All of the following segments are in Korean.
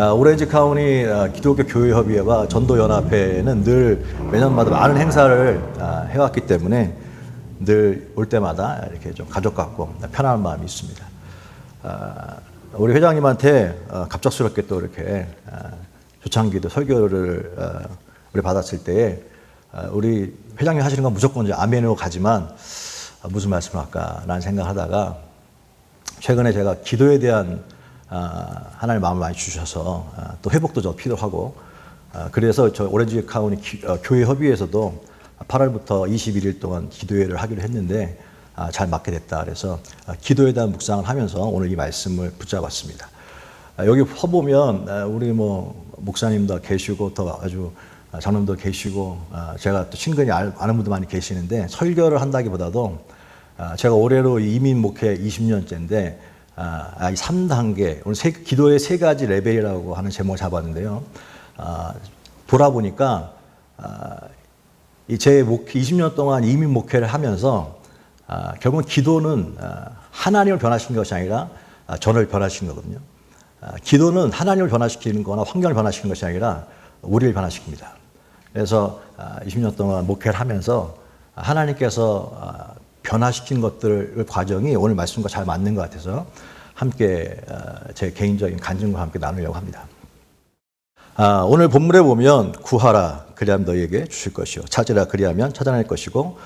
오렌지 카운티 기독교 교회협의회와 전도연합회는 늘 매년마다 많은 행사를 해왔기 때문에 늘 올 때마다 이렇게 좀 가족 같고 편안한 마음이 있습니다. 우리 회장님한테 갑작스럽게 또 이렇게 초창기도 설교를 우리 받았을 때에 우리 회장님 하시는 건 무조건 이제 아멘으로 가지만 무슨 말씀을 할까라는 생각을 하다가 최근에 제가 기도에 대한 하나님의 마음을 많이 주셔서 또 회복도 좀 필요하고 그래서 저 오렌지 카운티 교회 협의회에서도 8월부터 21일 동안 기도회를 하기로 했는데 잘 맞게 됐다. 그래서 기도에 대한 묵상을 하면서 오늘 이 말씀을 붙잡았습니다. 여기 퍼보면 우리 뭐 목사님도 계시고 또 아주 장로님도 계시고 제가 또 친근히 아는 분도 많이 계시는데 설교를 한다기보다도 제가 올해로 이민 목회 20년째인데 이 3단계 오늘 기도의 3가지 레벨이라고 하는 제목을 잡았는데요. 돌아보니까 제 목회 20년 동안 이민 목회를 하면서 결국은 기도는 하나님을 변화시키는 것이 아니라 저를 변화시키는 거거든요. 기도는 하나님을 변화시키는 거나 환경을 변화시키는 것이 아니라 우리를 변화시킵니다. 그래서 20년 동안 목회를 하면서 하나님께서 변화시키는 것들 과정이 오늘 말씀과 잘 맞는 것 같아서 함께 제 개인적인 간증과 함께 나누려고 합니다. 오늘 본문에 보면 구하라 그리하면 너희에게 주실 것이요 찾으라 그리하면 찾아낼 것이고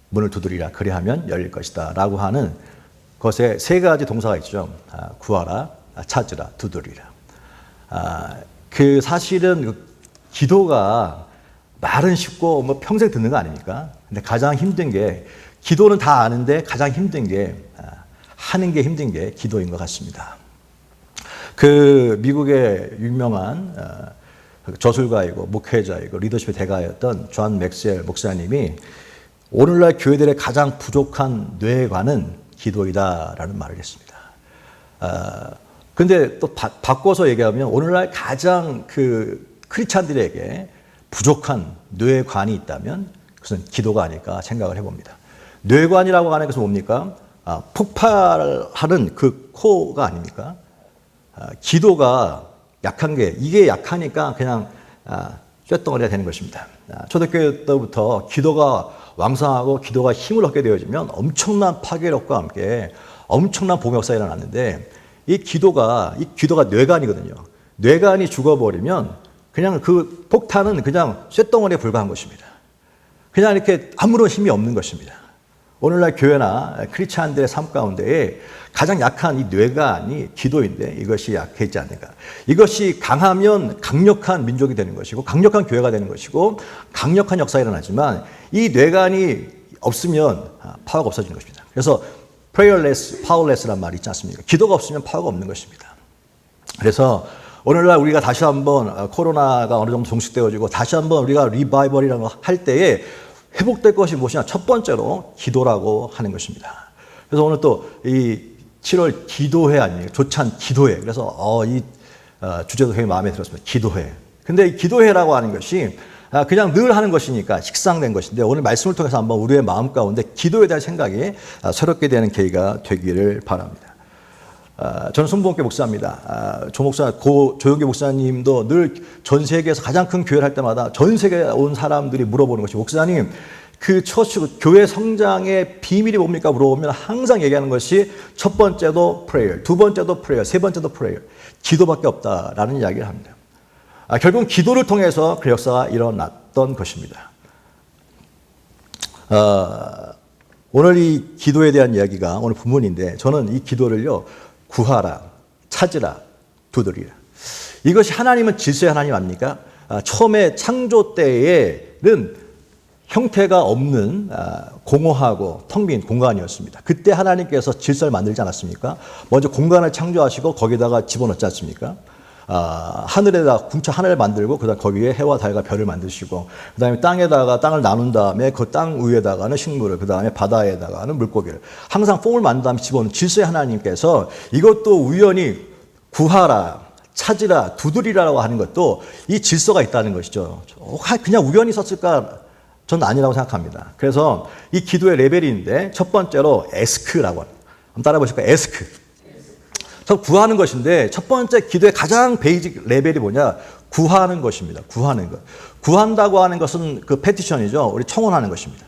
문을 두드리라 그리하면 열릴 것이다 라고 하는 것에 3가지 동사가 있죠. 구하라, 찾으라, 두드리라. 그 사실은 기도가 말은 쉽고 뭐 평생 듣는 거 아닙니까? 근데 가장 힘든 게 기도는 다 아는데 가장 힘든 게 하는 게 힘든 게 기도인 것 같습니다. 그 미국의 유명한 저술가이고 목회자이고 리더십의 대가였던 존 맥스웰 목사님이 오늘날 교회들의 가장 부족한 뇌관은 기도이다라는 말을 했습니다. 근데 또 바꿔서 얘기하면 오늘날 가장 그 크리스찬들에게 부족한 뇌관이 있다면 그것은 기도가 아닐까 생각을 해봅니다. 뇌관이라고 하는 것은 뭡니까? 폭발하는 그 코가 아닙니까? 기도가 약한 게 이게 약하니까 그냥 쇳덩어리가 되는 것입니다. 초대교회 때부터 기도가 왕성하고 기도가 힘을 얻게 되어지면 엄청난 파괴력과 함께 엄청난 봉역사가 일어났는데 이 기도가 뇌관이거든요. 뇌관이 죽어버리면 그냥 그 폭탄은 그냥 쇳덩어리에 불과한 것입니다. 그냥 이렇게 아무런 힘이 없는 것입니다. 오늘날 교회나 크리스찬들의 삶 가운데에 가장 약한 이 뇌관이 기도인데 이것이 약해지지 않는가. 이것이 강하면 강력한 민족이 되는 것이고 강력한 교회가 되는 것이고 강력한 역사가 일어나지만 이 뇌관이 없으면 파워가 없어지는 것입니다. 그래서 prayerless, powerless란 말이 있지 않습니까? 기도가 없으면 파워가 없는 것입니다. 그래서 오늘날 우리가 다시 한번 코로나가 어느 정도 종식되어지고 다시 한번 우리가 리바이벌이라는 거 할 때에 회복될 것이 무엇이냐? 첫 번째로 기도라고 하는 것입니다. 그래서 오늘 또 이 7월 기도회 아니에요? 조찬 기도회. 그래서 이 주제도 굉장히 마음에 들었습니다. 기도회. 근데 이 기도회라고 하는 것이 그냥 늘 하는 것이니까 식상된 것인데 오늘 말씀을 통해서 한번 우리의 마음 가운데 기도에 대한 생각이 새롭게 되는 계기가 되기를 바랍니다. 저는 순복음교회 목사입니다. 조용기 목사님도 늘 전 세계에서 가장 큰 교회를 할 때마다 전 세계에 온 사람들이 물어보는 것이 목사님 그 교회 성장의 비밀이 뭡니까 물어보면 항상 얘기하는 것이 첫 번째도 prayer, 두 번째도 prayer, 세 번째도 prayer, 기도밖에 없다라는 이야기를 합니다. 결국은 기도를 통해서 그 역사가 일어났던 것입니다. 오늘 이 기도에 대한 이야기가 오늘 본문인데 저는 이 기도를요 구하라, 찾으라, 두드리라. 이것이 하나님은 질서의 하나님 아닙니까? 처음에 창조 때에는 형태가 없는 공허하고 텅 빈 공간이었습니다. 그때 하나님께서 질서를 만들지 않았습니까? 먼저 공간을 창조하시고 거기다가 집어넣지 않습니까? 하늘에다 하늘을 만들고 그다음 거기에 해와 달과 별을 만드시고 그다음에 땅에다가 땅을 나눈 다음에 그 땅 위에다가는 식물을 그다음에 바다에다가는 물고기를 항상 폼을 만든 다음에 집어넣은 질서의 하나님께서 이것도 우연히 구하라 찾으라 두드리라고 하는 것도 이 질서가 있다는 것이죠. 그냥 우연히 썼을까? 저는 아니라고 생각합니다. 그래서 이 기도의 레벨인데 첫 번째로 에스크라고 합니다. 한번 따라 보실까요? 에스크. 저 구하는 것인데 첫 번째 기도의 가장 베이직 레벨이 뭐냐? 구하는 것입니다. 구하는 것. 구한다고 하는 것은 그 페티션이죠. 우리 청원하는 것입니다.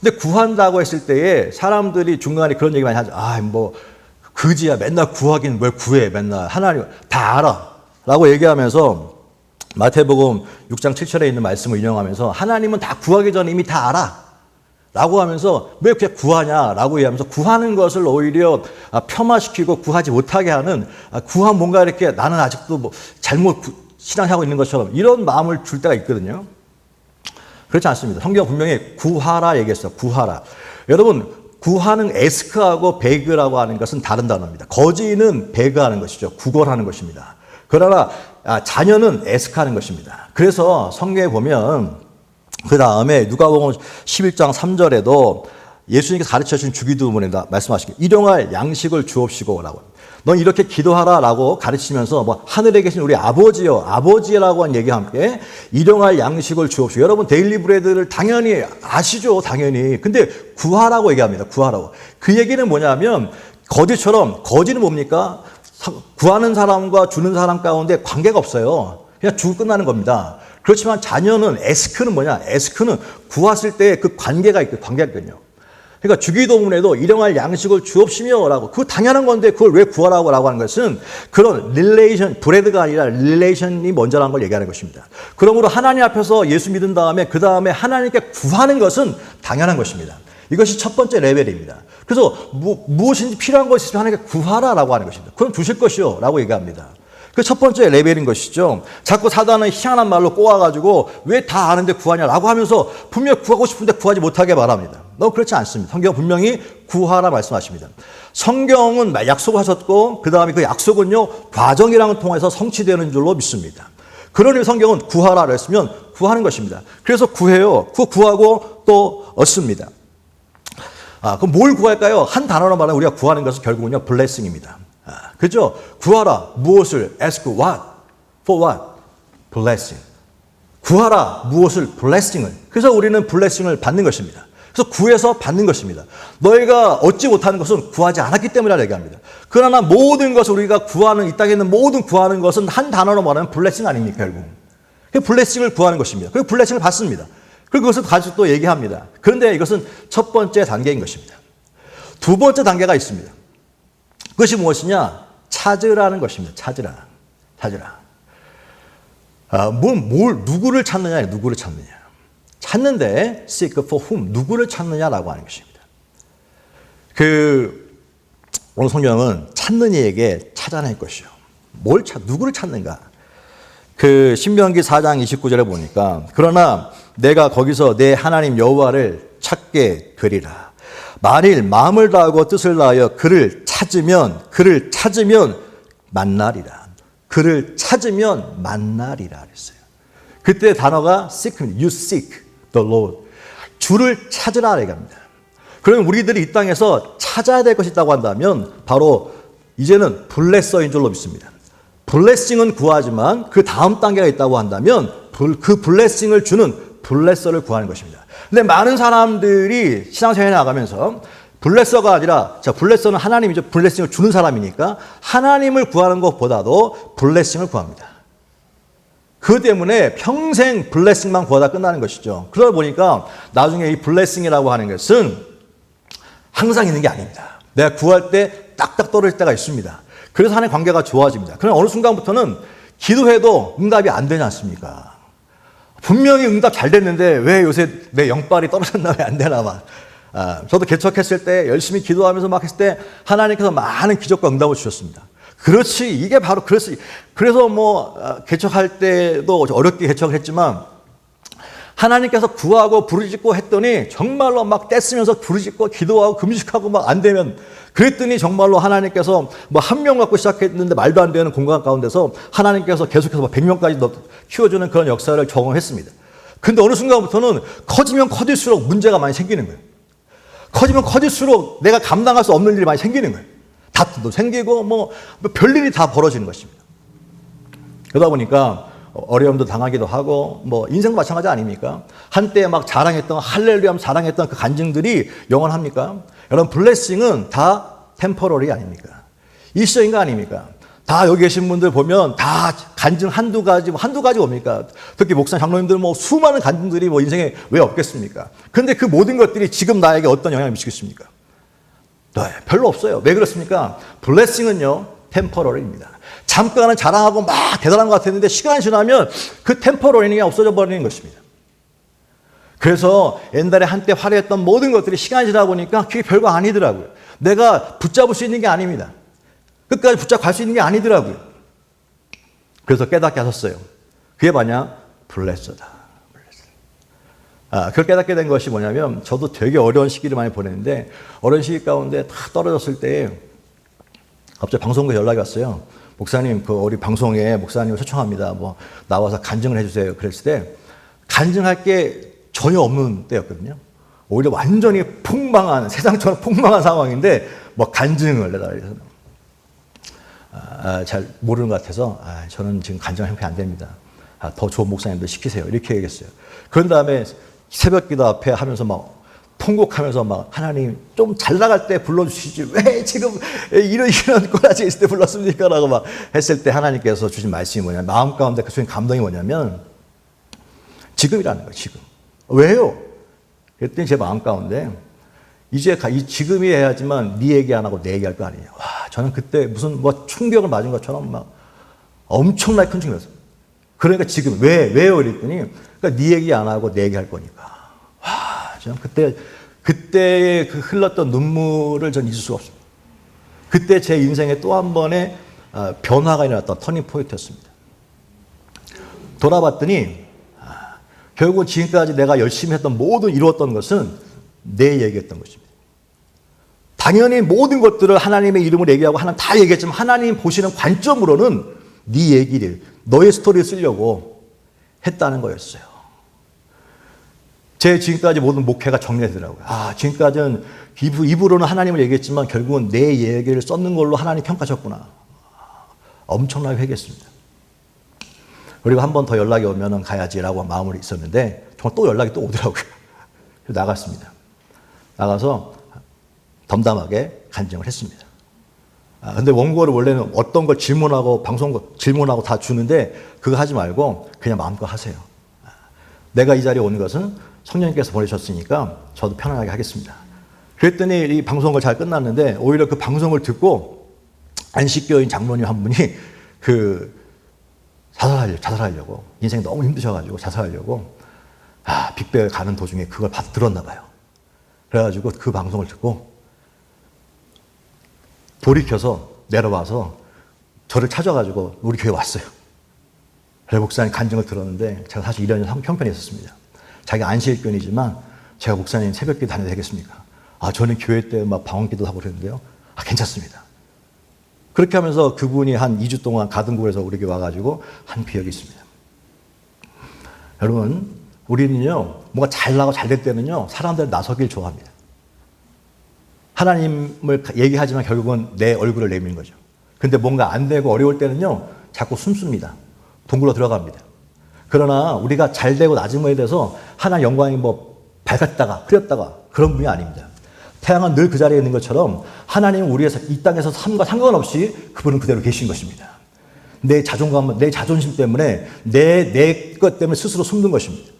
근데 구한다고 했을 때에 사람들이 중간에 그런 얘기 많이 하죠. 아, 뭐 그지야. 맨날 구하긴 뭘 구해. 맨날 하나님 다 알아. 라고 얘기하면서 마태복음 6장 7절에 있는 말씀을 인용하면서 하나님은 다 구하기 전에 이미 다 알아. 라고 하면서 왜 그렇게 구하냐라고 얘기하면서 구하는 것을 오히려 폄하시키고 구하지 못하게 하는 구하면 뭔가 이렇게 나는 아직도 뭐 잘못 신앙하고 있는 것처럼 이런 마음을 줄 때가 있거든요. 그렇지 않습니다. 성경 분명히 구하라 얘기했어요. 구하라. 여러분 구하는 에스크하고 베그라고 하는 것은 다른 단어입니다. 거지는 베그하는 것이죠. 구걸하는 것입니다. 그러나 자녀는 에스크하는 것입니다. 그래서 성경에 보면 그 다음에 누가복음 11장 3절에도 예수님께서 가르쳐주신 주기도문에 말씀하시길 일용할 양식을 주옵시고 라고 넌 이렇게 기도하라라고 가르치면서 뭐 하늘에 계신 우리 아버지요 아버지라고 한 얘기와 함께 일용할 양식을 주옵시고 여러분 데일리 브레드를 당연히 아시죠 당연히 근데 구하라고 얘기합니다 구하라고 그 얘기는 뭐냐면 거지처럼 거지는 뭡니까 구하는 사람과 주는 사람 가운데 관계가 없어요 그냥 주고 끝나는 겁니다 그렇지만 자녀는 에스크는 뭐냐? 에스크는 구했을 때 그 관계가 있거든요. 그러니까 주기도문에도 일용할 양식을 주옵시며라고 그거 당연한 건데 그걸 왜 구하라고 하는 것은 그런 릴레이션 브레드가 아니라 릴레이션이 먼저라는 걸 얘기하는 것입니다. 그러므로 하나님 앞에서 예수 믿은 다음에 그 다음에 하나님께 구하는 것은 당연한 것입니다. 이것이 첫 번째 레벨입니다. 그래서 무엇인지 필요한 것이 있으면 하나님께 구하라라고 하는 것입니다. 그럼 주실 것이요 라고 얘기합니다. 그 첫 번째 레벨인 것이죠. 자꾸 사단은 희한한 말로 꼬아가지고 왜 다 아는데 구하냐라고 하면서 분명 구하고 싶은데 구하지 못하게 말합니다. 너무 그렇지 않습니다. 성경은 분명히 구하라 말씀하십니다. 성경은 약속을 하셨고 그 다음에 그 약속은요 과정이랑을 통해서 성취되는 줄로 믿습니다. 그러니 성경은 구하라를 했으면 구하는 것입니다. 그래서 구해요. 구하고 또 얻습니다. 그럼 뭘 구할까요? 한 단어로 말하면 우리가 구하는 것은 결국은요 블레싱입니다. 그죠? 구하라. 무엇을? Ask what? For what? Blessing. 구하라. 무엇을? Blessing을. 그래서 우리는 블레싱을 받는 것입니다. 그래서 구해서 받는 것입니다. 너희가 얻지 못하는 것은 구하지 않았기 때문이라고 얘기합니다. 그러나 모든 것을 우리가 구하는 이 땅에 있는 모든 구하는 것은 한 단어로 말하면 블레싱 아닙니까 결국? 그 블레싱을 구하는 것입니다. 그리고 블레싱을 받습니다. 그리고 그것을 가지고 또 얘기합니다. 그런데 이것은 첫 번째 단계인 것입니다. 두 번째 단계가 있습니다. 그것이 무엇이냐? 찾으라는 것입니다. 찾으라. 누구를 찾느냐? 누구를 찾느냐? 찾는데 seek for whom? 누구를 찾느냐라고 하는 것입니다. 오늘 성경은 찾는 이에게 찾아낼 것이요. 누구를 찾는가? 신명기 4장 29절에 보니까 그러나 내가 거기서 내 하나님 여호와를 찾게 되리라. 만일 마음을 다하고 뜻을 다하여 그를 찾으면 만나리라. 그를 찾으면 만나리라 그랬어요. 그때 단어가 seek, you seek the Lord. 주를 찾으라 얘기합니다. 그럼 우리들이 이 땅에서 찾아야 될 것이 있다고 한다면 바로 이제는 블레서인 줄로 믿습니다. 블레싱은 구하지만 그 다음 단계가 있다고 한다면 그 블레싱을 주는 블레서를 구하는 것입니다. 근데 많은 사람들이 신앙생활에 나가면서 블레서가 아니라 블레서는 하나님이죠. 블레싱을 주는 사람이니까 하나님을 구하는 것보다도 블레싱을 구합니다. 그 때문에 평생 블레싱만 구하다 끝나는 것이죠. 그러다 보니까 나중에 이 블레싱이라고 하는 것은 항상 있는 게 아닙니다. 내가 구할 때 딱딱 떨어질 때가 있습니다. 그래서 하나님의 관계가 좋아집니다. 그러나 어느 순간부터는 기도해도 응답이 안 되지 않습니까? 분명히 응답 잘 됐는데 왜 요새 내 영빨이 떨어졌나 왜 안 되나 봐. 저도 개척했을 때 열심히 기도하면서 막 했을 때 하나님께서 많은 기적과 응답을 주셨습니다. 그렇지 이게 바로 그래서 개척할 때도 어렵게 개척을 했지만 하나님께서 구하고 부르짖고 했더니 정말로 막 떼쓰면서 부르짖고 기도하고 금식하고 막 안 되면 그랬더니 정말로 하나님께서 한 명 갖고 시작했는데 말도 안 되는 공간 가운데서 하나님께서 계속해서 100명까지 키워주는 그런 역사를 경험했습니다. 근데 어느 순간부터는 커지면 커질수록 문제가 많이 생기는 거예요. 커지면 커질수록 내가 감당할 수 없는 일이 많이 생기는 거예요. 다툼도 생기고 별일이 다 벌어지는 것입니다. 그러다 보니까 어려움도 당하기도 하고 인생도 마찬가지 아닙니까? 한때 막 자랑했던 할렐루야 하면서 자랑했던 그 간증들이 영원합니까? 여러분 블레싱은 다 템퍼러리 아닙니까? 일시적인 거 아닙니까? 다 여기 계신 분들 보면 다 간증 한두 가지 뭡니까? 특히 목사 장로님들 뭐 수많은 간증들이 뭐 인생에 왜 없겠습니까? 그런데 그 모든 것들이 지금 나에게 어떤 영향을 미치겠습니까? 네, 별로 없어요. 왜 그렇습니까? 블레싱은요, 템퍼러리입니다. 잠깐은 자랑하고 막 대단한 것 같았는데 시간이 지나면 그 템퍼러리가 없어져 버리는 것입니다. 그래서 옛날에 한때 화려했던 모든 것들이 시간이 지나다 보니까 그게 별거 아니더라고요. 내가 붙잡을 수 있는 게 아닙니다. 끝까지 붙잡고 갈 수 있는 게 아니더라고요. 그래서 깨닫게 하셨어요. 그게 뭐냐? 블레서다. 그걸 깨닫게 된 것이 뭐냐면 저도 되게 어려운 시기를 많이 보냈는데 어려운 시기 가운데 다 떨어졌을 때 갑자기 방송국에 연락이 왔어요. 목사님, 우리 방송에 목사님을 초청합니다. 뭐 나와서 간증을 해주세요. 그랬을 때 간증할 게 전혀 없는 때였거든요. 오히려 완전히 폭망한, 세상처럼 폭망한 상황인데 뭐 간증을 내다 그래서 잘 모르는 것 같아서 저는 지금 간증 형편 안 됩니다. 더 좋은 목사님들 시키세요. 이렇게 얘기했어요. 그런 다음에 새벽기도 앞에 하면서 막 통곡하면서 막 하나님 좀 잘 나갈 때 불러주시지 왜 지금 이런 꼬라지 있을 때 불렀습니까? 라고 막 했을 때 하나님께서 주신 말씀이 뭐냐면 마음 가운데 그 주신 감동이 뭐냐면 지금이라는 거예요. 지금. 왜요? 그랬더니 제 마음 가운데 이제 이 지금이 해야지만 네 얘기 안 하고 내 얘기할 거 아니냐. 와, 저는 그때 무슨 뭐 충격을 맞은 것처럼 막 엄청나게 큰 충격이었어요. 그러니까 지금 왜요? 이랬더니 그러니까 네 얘기 안 하고 내 얘기할 거니까. 와, 저는 그때의 그 흘렀던 눈물을 전 잊을 수가 없습니다. 그때 제 인생에 또 한 번의 변화가 일어났던 터닝 포인트였습니다. 돌아봤더니 결국 지금까지 내가 열심히 했던 모든 이루었던 것은 내 얘기했던 것입니다. 당연히 모든 것들을 하나님의 이름을 얘기하고 하나님 다 얘기했지만 하나님 보시는 관점으로는 네 얘기를 너의 스토리를 쓰려고 했다는 거였어요. 제 지금까지 모든 목회가 정리되더라고요. 지금까지는 입으로는 하나님을 얘기했지만 결국은 내 얘기를 썼는 걸로 하나님 평가하셨구나. 엄청나게 회개했습니다. 그리고 한 번 더 연락이 오면 가야지라고 마음으로 있었는데 정말 또 연락이 또 오더라고요. 그래서 나갔습니다. 나가서 덤담하게 간증을 했습니다. 근데 원고를 원래는 어떤 걸 질문하고 질문하고 다 주는데 그거 하지 말고 그냥 마음껏 하세요. 내가 이 자리에 온 것은 성령님께서 보내셨으니까 저도 편안하게 하겠습니다. 그랬더니 이 방송을 잘 끝났는데 오히려 그 방송을 듣고 안식교인 장로님 한 분이 자살하려고 인생이 너무 힘드셔가지고 자살하려고 빅베어 가는 도중에 그걸 들었나 봐요. 그래가지고 그 방송을 듣고 돌이켜서 내려와서 저를 찾아가지고 우리 교회 왔어요. 그래 목사님 간증을 들었는데 제가 사실 이런 형편이 있었습니다. 자기가 안식일교인이지만 제가 목사님 새벽기도 다녀도 되겠습니까? 저는 교회 때 막 방언기도 하고 그랬는데요. 괜찮습니다. 그렇게 하면서 그분이 한 2주 동안 가등구에서 우리 교회 와가지고 한 기억이 있습니다. 여러분, 우리는요, 뭔가 잘나고 잘될 때는요, 사람들 나서길 좋아합니다. 하나님을 얘기하지만 결국은 내 얼굴을 내미는 거죠. 근데 뭔가 안 되고 어려울 때는요, 자꾸 숨습니다. 동굴로 들어갑니다. 그러나 우리가 잘 되고 낮은 거에 대해서 하나님 영광이 뭐 밝았다가 흐렸다가 그런 분이 아닙니다. 태양은 늘 그 자리에 있는 것처럼 하나님은 우리의 이 땅에서 삶과 상관없이 그분은 그대로 계신 것입니다. 내 자존감, 내 자존심 때문에 내 것 때문에 스스로 숨는 것입니다.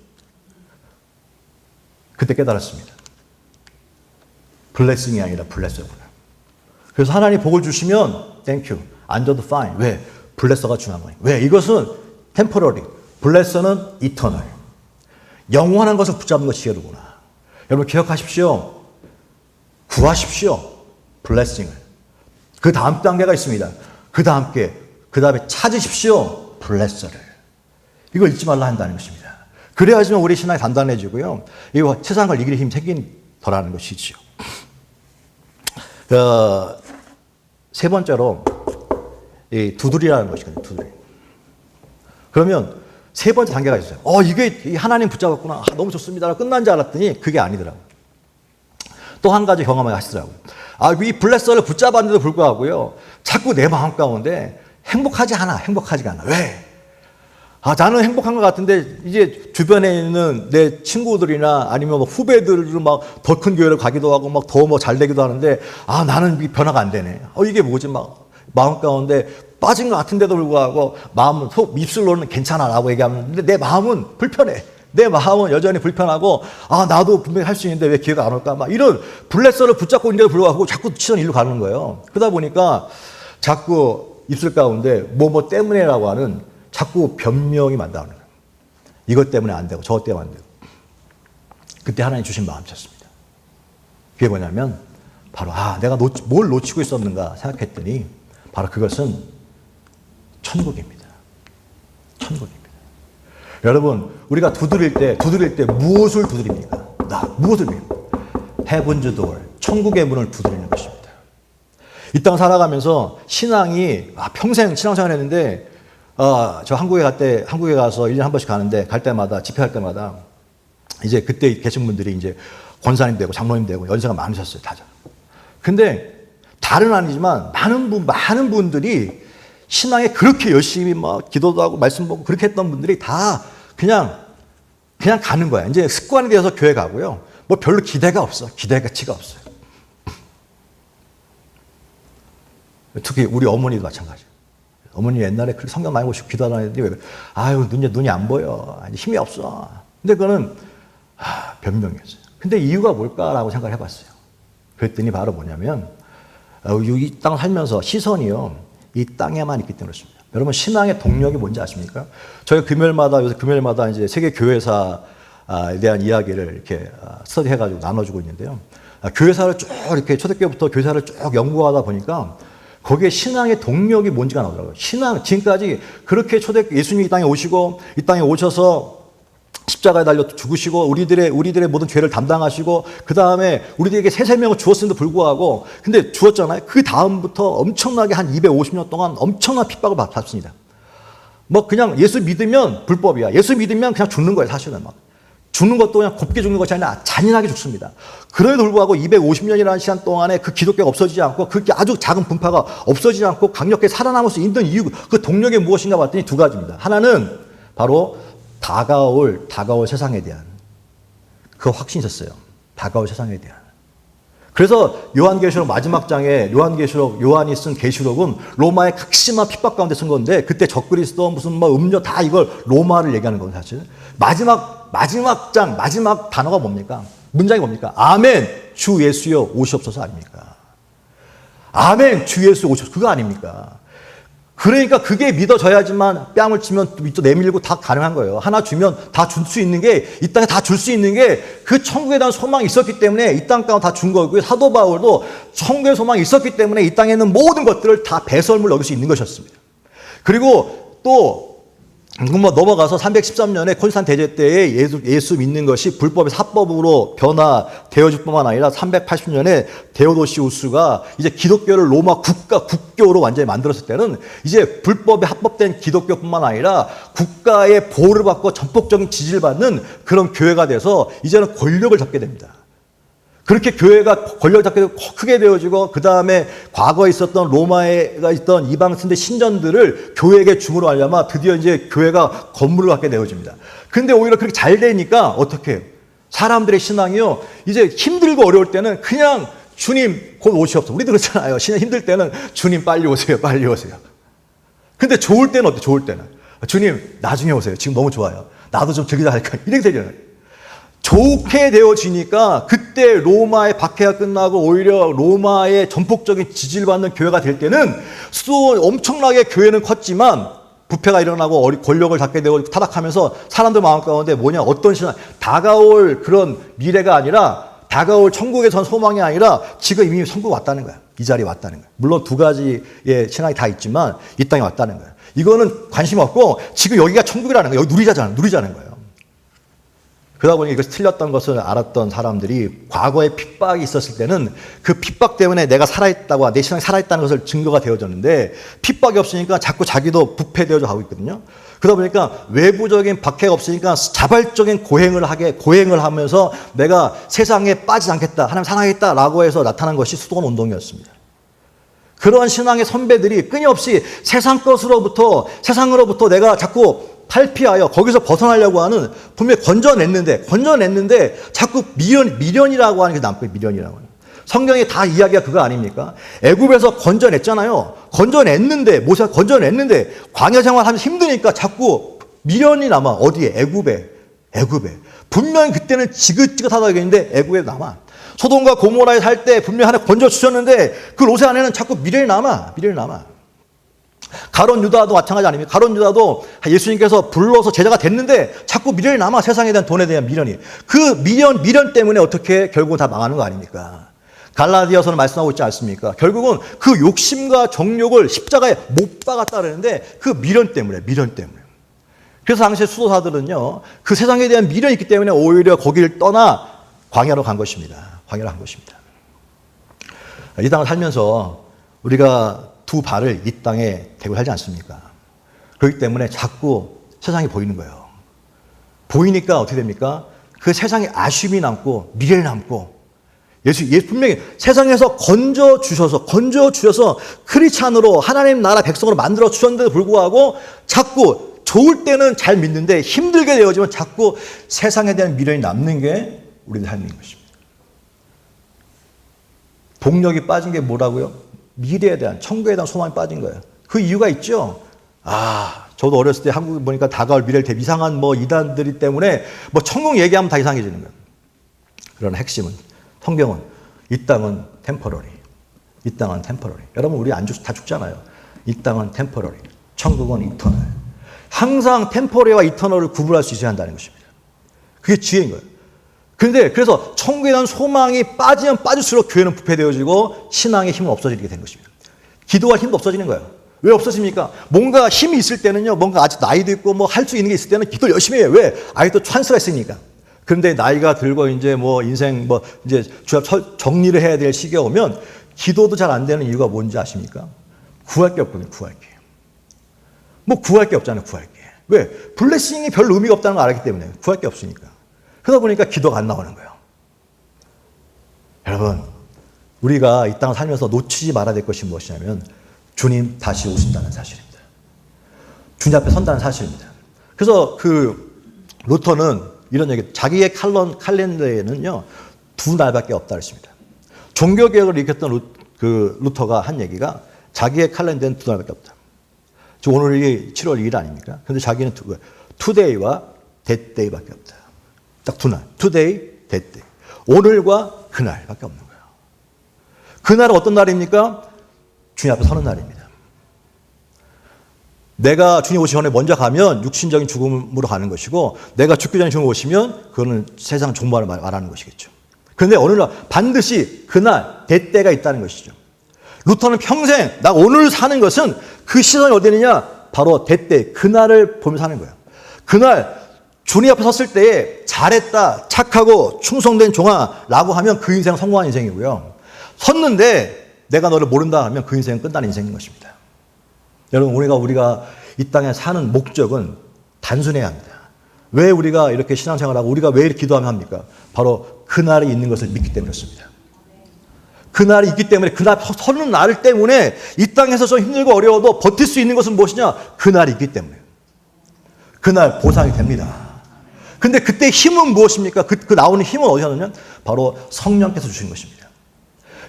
그때 깨달았습니다. 블레싱이 아니라 블레서구나. 그래서 하나님 복을 주시면 땡큐. 안 줘도 fine. 왜? 블레서가 중요한 거예요. 왜? 이것은 템포러리. 블레서는 이터널. 영원한 것을 붙잡는 것이 지혜로구나. 여러분 기억하십시오. 구하십시오. 블레싱을. 그 다음 단계가 있습니다. 그 다음에 찾으십시오. 블레서를. 이걸 잊지 말라 한다는 것입니다. 그래야지만 우리 신앙이 단단해지고요. 이거 세상을 이길 힘이 생긴다라는 것이지요. 세 번째로 이 두드리라는 것이거든요. 두드리. 그러면 세 번째 단계가 있어요. 이게 하나님 붙잡았구나. 너무 좋습니다. 끝난 줄 알았더니 그게 아니더라고요. 또 한 가지 경험을 하시더라고요. 이 블레서를 붙잡았는데도 불구하고요. 자꾸 내 마음 가운데 행복하지가 않아. 왜? 나는 행복한 것 같은데 이제 주변에 있는 내 친구들이나 아니면 후배들도 막 더 큰 교회를 가기도 하고 막 더 잘 되기도 하는데 나는 변화가 안 되네. 이게 뭐지? 막 마음 가운데 빠진 것 같은데도 불구하고 마음은 입술로는 괜찮아라고 얘기하는데 내 마음은 불편해. 내 마음은 여전히 불편하고 나도 분명히 할 수 있는데 왜 기회가 안 올까? 막 이런 블레서를 붙잡고 있는데도 불구하고 자꾸 시선이 일로 가는 거예요. 그러다 보니까 자꾸 입술 가운데 뭐 때문에라고 하는 자꾸 변명이 많다는 거예요. 이것 때문에 안 되고 저것 때문에 안 되고. 그때 하나님 주신 마음이었습니다. 그게 뭐냐면 바로 내가 뭘 놓치고 있었는가 생각했더니 바로 그것은 천국입니다. 천국입니다. 여러분, 우리가 두드릴 때 무엇을 두드립니까? 무엇을 두드립니까? Heaven's door, 천국의 문을 두드리는 것입니다. 이 땅 살아가면서 신앙이 평생 신앙생활 했는데 저 한국에 가서 1년에 한 번씩 가는데 갈 때마다 집회할 때마다 이제 그때 계신 분들이 이제 권사님 되고 장로님 되고 연세가 많으셨어요, 다들. 근데 다른 아니지만 많은 분들이 신앙에 그렇게 열심히 막 기도도 하고 말씀 보고 그렇게 했던 분들이 다 그냥 가는 거야. 이제 습관이 되어서 교회 가고요. 뭐 별로 기대가 없어. 기대가치가 없어요. 특히 우리 어머니도 마찬가지예요. 어머니 옛날에 그렇게 성경 많이 보시고 기도하는데 눈이 안 보여. 힘이 없어. 근데 그거는 변명이었어요. 근데 이유가 뭘까라고 생각을 해봤어요. 그랬더니 바로 뭐냐면 이 땅 살면서 시선이요. 이 땅에만 있기 때문에 그렇습니다. 여러분 신앙의 동력이 뭔지 아십니까? 저희 요새 금요일마다 이제 세계 교회사에 대한 이야기를 이렇게 스터디해가지고 나눠주고 있는데요. 교회사를 쭉 이렇게 초대교회부터 교회사를 쭉 연구하다 보니까 거기에 신앙의 동력이 뭔지가 나오더라고요. 지금까지 그렇게 예수님이 이 땅에 오시고 이 땅에 오셔서 십자가에 달려 죽으시고 우리들의 모든 죄를 담당하시고 그 다음에 우리들에게 새 생명을 주었음에도 불구하고 근데 주었잖아요. 그 다음부터 엄청나게 한 250년 동안 엄청난 핍박을 받습니다. 뭐 그냥 예수 믿으면 불법이야. 예수 믿으면 그냥 죽는 거예요. 사실은 막 죽는 것도 그냥 곱게 죽는 것이 아니라 잔인하게 죽습니다. 그럼에도 불구하고 250년이라는 시간 동안에 그 기독교가 없어지지 않고 그렇게 아주 작은 분파가 없어지지 않고 강력하게 살아남을 수 있는 이유 그 동력이 무엇인가 봤더니 두 가지입니다. 하나는 바로 다가올 세상에 대한 그 확신이 있었어요. 다가올 세상에 대한. 그래서 요한계시록 마지막 장에 요한이 쓴 계시록은 로마의 극심한 핍박 가운데 쓴 건데 그때 적그리스도 무슨 음료 다 이걸 로마를 얘기하는 거예요, 사실. 마지막 장 마지막 단어가 뭡니까? 문장이 뭡니까? 아멘 주 예수여 오시옵소서 아닙니까? 아멘 주 예수 오시옵소서 그거 아닙니까? 그러니까 그게 믿어져야지만 뺨을 치면 또 내밀고 다 가능한 거예요. 하나 주면 다 줄 수 있는 게 이 땅에 다 줄 수 있는 게 그 천국에 대한 소망이 있었기 때문에 이 땅 가운데 다 준 거고요. 사도 바울도 천국의 소망이 있었기 때문에 이 땅에 있는 모든 것들을 다 배설물 넣을 수 있는 것이었습니다. 그리고 또 넘어가서 313년에 콘스탄 대제 때에 예수 믿는 것이 불법에서 합법으로 변화되어질 뿐만 아니라 380년에 데오도시우스가 이제 기독교를 로마 국교로 완전히 만들었을 때는 이제 불법에 합법된 기독교뿐만 아니라 국가의 보호를 받고 전폭적인 지지를 받는 그런 교회가 돼서 이제는 권력을 잡게 됩니다. 그렇게 교회가 권력을 잡게 크게 되어지고 그 다음에 과거에 있었던 로마에 있던 이방 신대 신전들을 교회에게 줌으로 하려면 드디어 이제 교회가 건물을 갖게 되어집니다. 근데 오히려 그렇게 잘 되니까 어떻게 해요? 사람들의 신앙이요. 이제 힘들고 어려울 때는 그냥 주님 곧 오시옵소서. 우리도 그렇잖아요. 신앙 힘들 때는 주님 빨리 오세요. 빨리 오세요. 근데 좋을 때는 어때? 좋을 때는 주님 나중에 오세요. 지금 너무 좋아요. 나도 좀 즐기다 할까? 이렇게 되잖아요. 좋게 되어지니까 그때 로마의 박해가 끝나고 오히려 로마의 전폭적인 지지를 받는 교회가 될 때는 엄청나게 교회는 컸지만 부패가 일어나고 권력을 갖게 되고 타락하면서 사람들 마음 가운데 어떤 신앙, 다가올 그런 미래가 아니라 다가올 천국에선 소망이 아니라 지금 이미 천국 왔다는 거야. 이 자리에 왔다는 거야. 물론 두 가지의 신앙이 다 있지만 이 땅에 왔다는 거야. 이거는 관심 없고 지금 여기가 천국이라는 거야. 여기 누리자는 거예요. 그러다 보니 이것이 틀렸던 것을 알았던 사람들이 과거에 핍박이 있었을 때는 그 핍박 때문에 내가 살아있다고, 내 신앙이 살아있다는 것을 증거가 되어졌는데 핍박이 없으니까 자꾸 자기도 부패되어져 가고 있거든요. 그러다 보니까 외부적인 박해가 없으니까 자발적인 고행을 하면서 내가 세상에 빠지지 않겠다, 하나님 사랑하겠다라고 해서 나타난 것이 수도원 운동이었습니다. 그러한 신앙의 선배들이 끊임없이 세상으로부터 내가 자꾸 탈피하여 거기서 벗어나려고 하는 분명히 건져냈는데 자꾸 미련이라고 하는 게 남고요. 미련이라고 하는. 성경에 다 이야기가 그거 아닙니까? 애굽에서 건져냈잖아요. 건져냈는데 모세가 건져냈는데 광야 생활하면서 힘드니까 자꾸 미련이 남아. 어디에? 애굽에. 분명히 그때는 지긋지긋하다고 했는데 애굽에 남아. 소돔과 고모라에 살 때 분명히 하나 건져 주셨는데 그 롯의 안에는 자꾸 미련이 남아. 가론 유다도 마찬가지 아닙니까? 가론 유다도 예수님께서 불러서 제자가 됐는데 자꾸 미련이 남아. 세상에 대한 돈에 대한 미련이. 그 미련 때문에 어떻게 결국은 다 망하는 거 아닙니까? 갈라디아서는 말씀하고 있지 않습니까? 결국은 그 욕심과 정욕을 십자가에 못 박았다 그러는데 그 미련 때문에. 그래서 당시에 수도사들은요, 그 세상에 대한 미련이 있기 때문에 오히려 거기를 떠나 광야로 간 것입니다. 이 땅을 살면서 우리가 두 발을 이 땅에 대고 살지 않습니까? 그렇기 때문에 자꾸 세상이 보이는 거예요. 보이니까 어떻게 됩니까? 그 세상에 아쉬움이 남고 미련이 남고 예수 분명히 세상에서 건져 주셔서 크리스찬으로 하나님 나라 백성으로 만들어 주셨는데도 불구하고 자꾸 좋을 때는 잘 믿는데 힘들게 되어지면 자꾸 세상에 대한 미련이 남는 게 우리의 삶인 것입니다. 동력이 빠진 게 뭐라고요? 미래에 대한, 천국에 대한 소망이 빠진 거예요. 그 이유가 있죠. 저도 어렸을 때 한국에 보니까 다가올 미래를 대비 이상한 이단들이 때문에 천국 얘기하면 다 이상해지는 거예요. 그러나 핵심은 성경은 이 땅은 템퍼러리. 여러분 우리 다 죽잖아요. 이 땅은 템퍼러리. 천국은 이터널. 항상 템포레와 이터널을 구분할 수 있어야 한다는 것입니다. 그게 지혜인 거예요. 그래서 천국에 대한 소망이 빠지면 빠질수록 교회는 부패되어지고 신앙의 힘은 없어지게 되는 것입니다. 기도할 힘도 없어지는 거예요. 왜 없어집니까? 뭔가 힘이 있을 때는요, 뭔가 아직 나이도 있고 할 수 있는 게 있을 때는 기도를 열심히 해요. 왜? 아직도 찬스가 있으니까. 그런데 나이가 들고 이제 인생 이제 주 앞 정리를 해야 될 시기가 오면 기도도 잘 안 되는 이유가 뭔지 아십니까? 구할 게 없거든요, 구할 게. 구할 게 없잖아요, 구할 게. 왜? 블레싱이 별 의미가 없다는 걸 알았기 때문에. 구할 게 없으니까. 그러다 보니까 기도가 안 나오는 거예요. 여러분, 우리가 이 땅을 살면서 놓치지 말아야 될 것이 무엇이냐면 주님 다시 오신다는 사실입니다. 주님 앞에 선다는 사실입니다. 그래서 루터는 이런 얘기, 자기의 칼렌더에는요, 2날밖에 없다 그랬습니다. 종교개혁을 일으켰던 루터가 한 얘기가 자기의 칼렌더에는 2날밖에 없다. 지금 오늘이 7월 2일 아닙니까? 근데 자기는 today와 that day밖에 없다. 딱 2날. today, that day. 오늘과 그날밖에 없는 거예요. 그날은 어떤 날입니까? 주님 앞에 서는 날입니다. 내가 주님 오시기 전에 먼저 가면 육신적인 죽음으로 가는 것이고 내가 죽기 전에 주님 오시면 그거는 세상 종말을 말하는 것이겠죠. 그런데 어느 날 반드시 그날, that day가 있다는 것이죠. 루터는 평생 나 오늘 사는 것은 그 시선이 어디 있느냐? 바로 that day, 그날을 보면서 사는 거예요. 그날 주님 앞에 섰을 때에 잘했다, 착하고 충성된 종아라고 하면 그 인생은 성공한 인생이고요. 섰는데 내가 너를 모른다 하면 그 인생은 끝나는 인생인 것입니다. 여러분 우리가 이 땅에 사는 목적은 단순해야 합니다. 왜 우리가 이렇게 신앙생활하고 우리가 왜 이렇게 기도하면 합니까? 바로 그날이 있는 것을 믿기 때문에 그렇습니다. 그날이 있기 때문에 그날 서는 날 때문에 이 땅에서 좀 힘들고 어려워도 버틸 수 있는 것은 무엇이냐? 그날이 있기 때문에. 그날 보상이 됩니다. 근데 그때 힘은 무엇입니까? 그 나오는 힘은 어디서 나오냐면 바로 성령께서 주신 것입니다.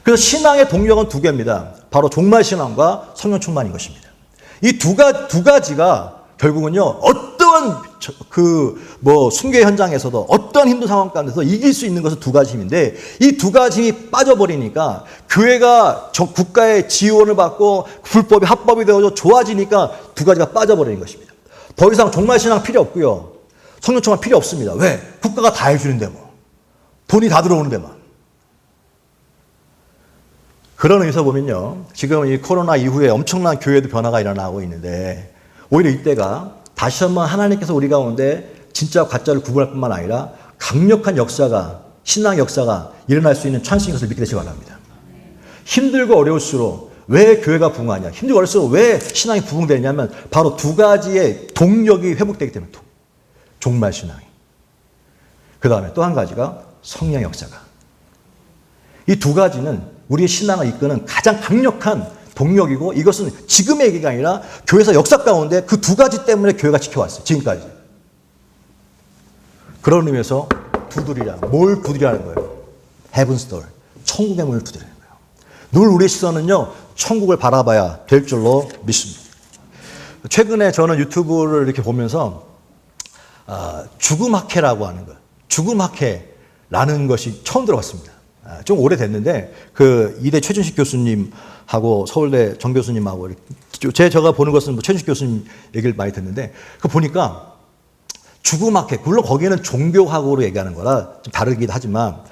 그래서 신앙의 동력은 2개입니다. 바로 종말 신앙과 성령 충만인 것입니다. 이 두 가지가 결국은요, 어떠한 순교의 현장에서도 어떠한 힘든 상황 가운데서 이길 수 있는 것은 2가지 힘인데 이 2가지 힘이 빠져버리니까 교회가 국가의 지원을 받고 불법이 합법이 되어서 좋아지니까 2가지가 빠져버리는 것입니다. 더 이상 종말 신앙 필요 없고요. 성령 충만 필요 없습니다. 왜? 국가가 다 해주는데 돈이 다 들어오는데만. 그런 의미에서 보면요. 지금 이 코로나 이후에 엄청난 교회도 변화가 일어나고 있는데 오히려 이때가 다시 한번 하나님께서 우리 가운데 진짜 가짜를 구분할 뿐만 아니라 강력한 역사가, 신앙 역사가 일어날 수 있는 찬스인 것을 믿게 되시기 바랍니다. 힘들고 어려울수록 왜 교회가 부흥하냐? 힘들고 어려울수록 왜 신앙이 부흥되냐면 바로 2가지의 동력이 회복되기 때문에 종말 신앙이. 그 다음에 또 한 가지가 성령 역사가. 이 2가지는 우리의 신앙을 이끄는 가장 강력한 동력이고 이것은 지금의 얘기가 아니라 교회에서 역사 가운데 그 2가지 때문에 교회가 지켜왔어요. 지금까지. 그런 의미에서 뭘 두드리라는 거예요. Heaven's door. 천국의 문을 두드리는 거예요. 늘 우리의 시선은요, 천국을 바라봐야 될 줄로 믿습니다. 최근에 저는 유튜브를 이렇게 보면서 죽음학회라고 하는 것, 죽음학회라는 것이 처음 들어봤습니다. 좀 오래됐는데 그 이대 최준식 교수님하고 서울대 정 교수님하고 제가 보는 것은 뭐 최준식 교수님 얘기를 많이 듣는데 그 보니까 죽음학회, 물론 거기에는 종교학으로 얘기하는 거라 좀 다르기도 하지만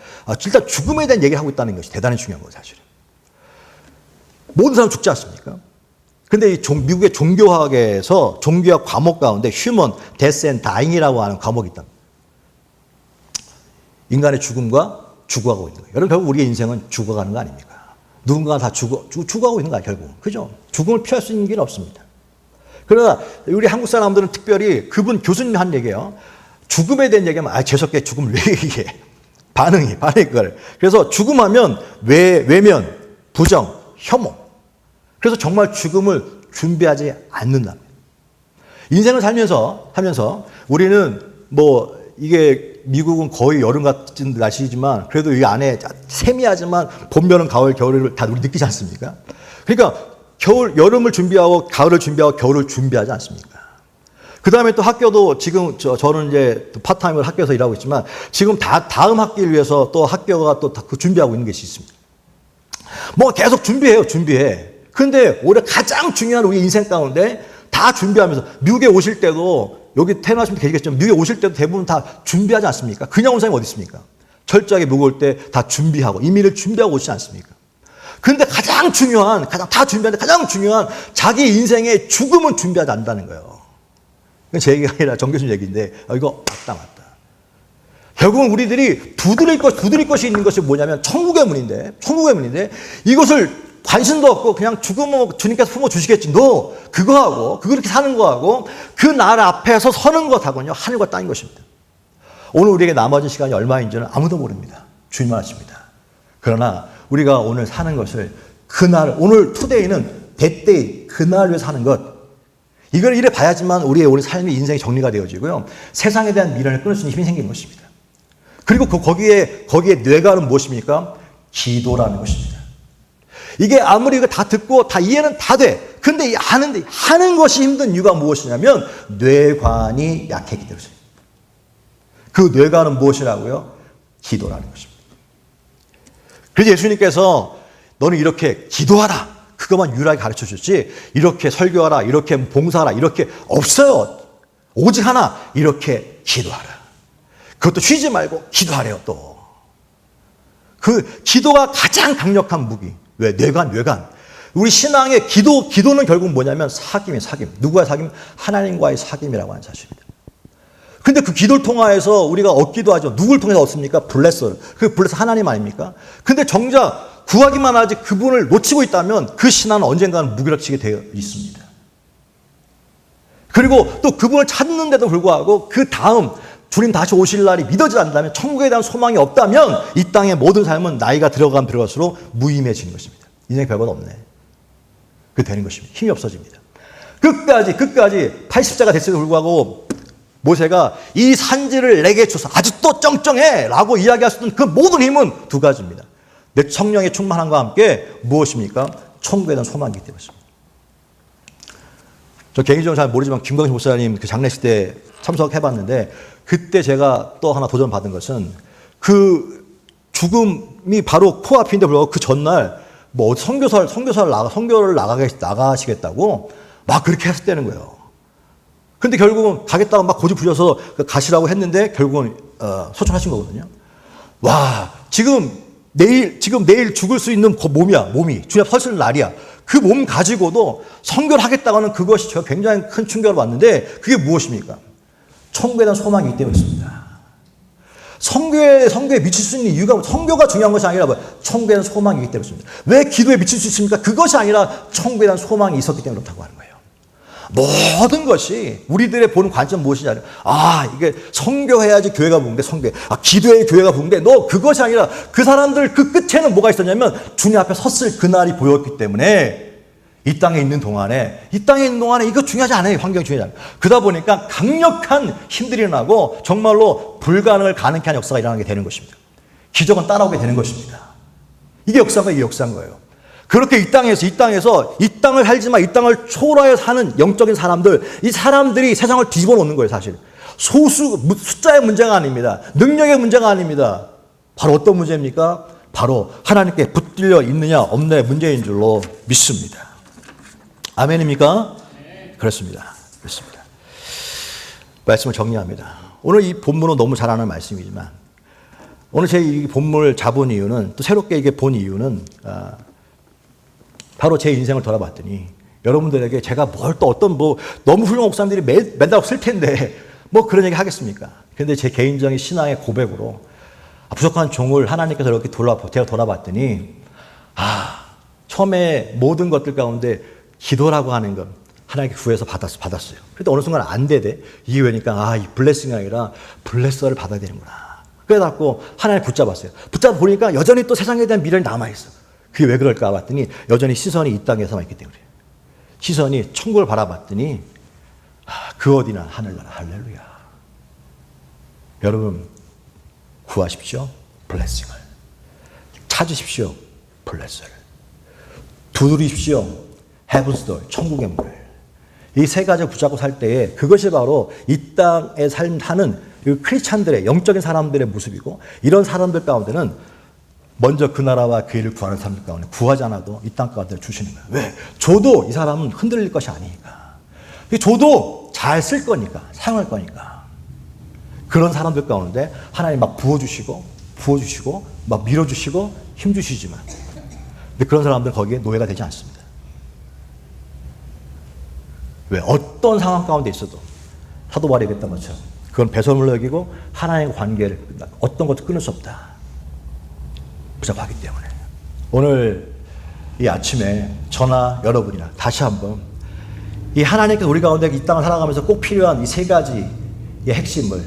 일단 죽음에 대한 얘기를 하고 있다는 것이 대단히 중요한 거예요, 사실은. 모든 사람 죽지 않습니까? 근데 이 미국의 종교학에서 종교학 과목 가운데 휴먼 데스 앤 다잉이라고 하는 과목이 있다. 인간의 죽음과 죽어가고 있는 거예요. 여러분, 결국 우리의 인생은 죽어가는 거 아닙니까? 누군가가 다 죽어가고 있는 거야, 결국. 그죠? 죽음을 피할 수 있는 길은 없습니다. 그러나 우리 한국 사람들은 특별히 그분 교수님이 한 얘기예요. 죽음에 대한 얘기하면 재수없게 죽음을 왜 얘기해? 반응이 그거를. 그래서 죽음하면 외면, 부정, 혐오. 그래서 정말 죽음을 준비하지 않는답니다. 인생을 하면서 우리는 뭐 이게 미국은 거의 여름 같은 날씨지만 그래도 이 안에 세미하지만 봄, 여름, 가을, 겨울을 다 우리 느끼지 않습니까? 그러니까 여름을 준비하고 가을을 준비하고 겨울을 준비하지 않습니까? 그 다음에 또 학교도 지금 저는 이제 파트타임으로 학교에서 일하고 있지만 지금 다음 학기를 위해서 또 학교가 또 준비하고 있는 것이 있습니다. 뭐 계속 준비해. 근데 올해 가장 중요한 우리 인생 가운데 다 준비하면서 미국에 오실 때도 여기 태어나시면 계시겠지만 미국에 오실 때도 대부분 다 준비하지 않습니까? 그냥 온 사람이 어디 있습니까? 철저하게 미국 올 때 다 준비하고 이민을 준비하고 오시지 않습니까? 근데 가장 중요한 자기 인생의 죽음은 준비하지 않는다는 거예요. 이건 제 얘기가 아니라 정 교수님 얘기인데 이거 맞다. 결국은 우리들이 두드릴 것이 있는 것이 뭐냐면 천국의 문인데 이것을 관심도 없고 그냥 죽으면 주님께서 품어주시겠지. 너 그거 그렇게 사는 거하고 그 날 앞에서 서는 것하고는요, 하늘과 땅인 것입니다. 오늘 우리에게 남아진 시간이 얼마인지는 아무도 모릅니다. 주님만 아십니다. 그러나 우리가 오늘 사는 것을 오늘 투데이는 대때이 그날 위해 사는 것, 이걸 이래 봐야지만 우리 삶의 인생이 정리가 되어지고요, 세상에 대한 미련을 끊을 수 있는 힘이 생기는 것입니다. 그리고 거기에 뇌가는 무엇입니까? 기도라는 것입니다. 이게 아무리 이거 다 듣고 다 이해는 다 돼. 근데 하는 것이 힘든 이유가 무엇이냐면 뇌관이 약했기 때문입니다. 그 뇌관은 무엇이라고요? 기도라는 것입니다. 그래서 예수님께서 너는 이렇게 기도하라, 그것만 유일하게 가르쳐 줬지 이렇게 설교하라, 이렇게 봉사하라, 이렇게 없어요. 오직 하나, 이렇게 기도하라. 그것도 쉬지 말고 기도하래요. 또 그 기도가 가장 강력한 무기. 왜? 뇌관. 우리 신앙의 기도는 결국 뭐냐면 사귐이에요. 사귐. 누구와의 사귐? 하나님과의 사귐이라고 하는 사실입니다. 근데 그 기도를 통해서 우리가 얻기도 하죠. 누굴 통해서 얻습니까? 블레스. 그 블레스 하나님 아닙니까? 근데 정작 구하기만 하지 그분을 놓치고 있다면 그 신앙은 언젠가는 무기력해지게 되어 있습니다. 그리고 또 그분을 찾는데도 불구하고 그 다음 주님 다시 오실 날이 믿어지지 않는다면, 천국에 대한 소망이 없다면 이 땅의 모든 삶은 나이가 들어갈수록 무의미해지는 것입니다. 인생에 별것 없네. 그게 되는 것입니다. 힘이 없어집니다. 끝까지 80세가 됐음에도 불구하고 모세가 이 산지를 내게 주소서, 아직도 쩡쩡해 라고 이야기할 수 있는 그 모든 힘은 두 가지입니다. 내 성령의 충만함과 함께 무엇입니까? 천국에 대한 소망이기 때문입니다. 저 개인적으로 잘 모르지만 김광식 목사님 그 장례식 때 참석해봤는데, 그때 제가 또 하나 도전받은 것은 그 죽음이 바로 코앞인데 불구하고 그 전날 뭐 선교를 나가시겠다고 막 그렇게 했다는 거예요. 근데 결국은 가겠다고 막 고집 부려서 가시라고 했는데 결국은 소천하신 거거든요. 와, 지금 내일 죽을 수 있는 몸이 주님 앞에 설 날이야. 그 몸 가지고도 선교를 하겠다고 하는 그것이 제가 굉장히 큰 충격을 받는데, 그게 무엇입니까? 천국에 대한 소망이기 때문입니다. 선교에 미칠 수 있는 이유가, 선교가 중요한 것이 아니라 천국에 대한 소망이기 때문입니다. 왜 기도에 미칠 수 있습니까? 그것이 아니라 천국에 대한 소망이 있었기 때문에 그렇다고 하는 거예요. 모든 것이 우리들의 보는 관점 무엇이냐, 이게 선교해야지 교회가 부흥돼, 기도해야 교회가 부흥돼. 그것이 아니라 그 사람들 그 끝에는 뭐가 있었냐면 주님 앞에 섰을 그날이 보였기 때문에 이 땅에 있는 동안에 이거 중요하지 않아요. 환경이 중요하지 않아요. 그러다 보니까 강력한 힘들이 일어나고 정말로 불가능을 가능케 하는 역사가 일어나게 되는 것입니다. 기적은 따라오게 되는 것입니다. 이게 역사가 이 역사인 거예요. 그렇게 이 땅을 살지만 이 땅을 초월하여 사는 영적인 사람들, 이 사람들이 세상을 뒤집어 놓는 거예요, 사실. 숫자의 문제가 아닙니다. 능력의 문제가 아닙니다. 바로 어떤 문제입니까? 바로 하나님께 붙들려 있느냐 없느냐의 문제인 줄로 믿습니다. 아멘입니까? 그렇습니다. 그렇습니다. 말씀을 정리합니다. 오늘 이 본문은 너무 잘 아는 말씀이지만 오늘 제 이 본문을 잡은 이유는 또 새롭게 이게 본 이유는 바로 제 인생을 돌아봤더니 여러분들에게 제가 뭘 또 어떤 너무 훌륭한 목사님들이 맨날 쓸 텐데 그런 얘기 하겠습니까? 그런데 제 개인적인 신앙의 고백으로 부족한 종을 하나님께서 이렇게 제가 돌아봤더니 처음에 모든 것들 가운데 기도라고 하는 건 하나님께 구해서 받았어요. 그런데 어느 순간 안 되대. 이게 왜니까 이 블레싱이 아니라 블레서를 받아야 되는구나. 그래갖고 하나님 붙잡았어요. 붙잡아 보니까 여전히 또 세상에 대한 미련이 남아있어. 그게 왜 그럴까 봤더니 여전히 시선이 이 땅에서만 있기 때문에 시선이 천국을 바라봤더니 그 어디나 하늘나라. 할렐루야. 여러분 구하십시오. 블레싱을. 찾으십시오. 블레서를. 두드리십시오. 헤븐스 돌. 천국의 문을. 이 세 가지를 붙잡고 살 때에 그것이 바로 이 땅에 사는 크리스찬들의 영적인 사람들의 모습이고 이런 사람들 가운데는 먼저 그 나라와 그 일을 구하는 사람들 가운데 구하지 않아도 이 땅 가운데 주시는 거예요. 왜? 줘도 이 사람은 흔들릴 것이 아니니까. 줘도 잘 쓸 거니까. 사용할 거니까. 그런 사람들 가운데 하나님 막 부어주시고 막 밀어주시고 힘주시지만 근데 그런 사람들은 거기에 노예가 되지 않습니다. 왜? 어떤 상황 가운데 있어도 사도 바울이 얘기했던 것처럼 그건 배설물로 여기고 하나님의 관계를 어떤 것도 끊을 수 없다. 붙잡하기 때문에 오늘 이 아침에 저나 여러분이나 다시 한번 이 하나님께서 우리 가운데 이 땅을 살아가면서 꼭 필요한 이 세 가지의 핵심을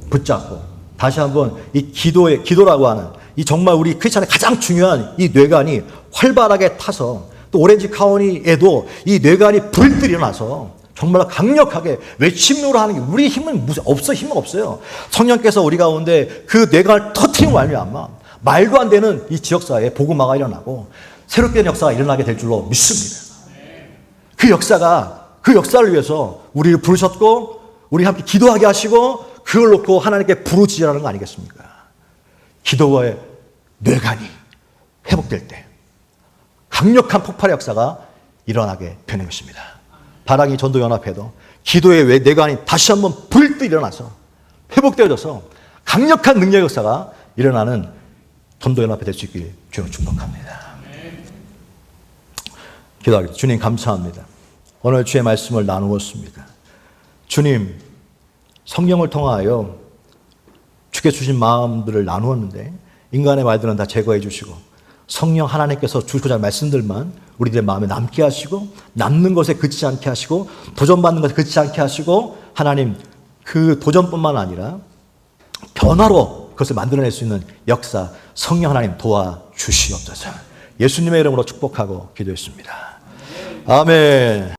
붙잡고 다시 한번 이 기도라고 하는 이 정말 우리 크리스찬의 가장 중요한 이 뇌관이 활발하게 타서 또 오렌지 카운티에도 이 뇌관이 불들이 일어나서 정말 강력하게 외침으로 하는 게 우리 힘은 힘은 없어요. 성령께서 우리 가운데 그 뇌관을 터트리는 말미암아 말도 안 되는 이 지역사회에 복음화가 일어나고 새롭게 된 역사가 일어나게 될 줄로 믿습니다. 그 역사를 위해서 우리를 부르셨고 우리 함께 기도하게 하시고 그걸 놓고 하나님께 부르짖으라는 거 아니겠습니까? 기도의 뇌관이 회복될 때 강력한 폭발의 역사가 일어나게 되는 것입니다. 바라기 전도연합회도 기도의 뇌관이 다시 한번 불듯 일어나서 회복되어져서 강력한 능력 역사가 일어나는 전도연합회 될 수 있길 주로 축복합니다. 기도하겠습니다. 주님 감사합니다. 오늘 주의 말씀을 나누었습니다. 주님 성령을 통하여 주께 주신 마음들을 나누었는데 인간의 말들은 다 제거해 주시고 성령 하나님께서 주시고자 할 말씀들만 우리들의 마음에 남게 하시고 남는 것에 그치지 않게 하시고 도전받는 것에 그치지 않게 하시고 하나님 그 도전뿐만 아니라 변화로 그것을 만들어낼 수 있는 역사 성령 하나님 도와주시옵소서. 예수님의 이름으로 축복하고 기도했습니다. 아멘.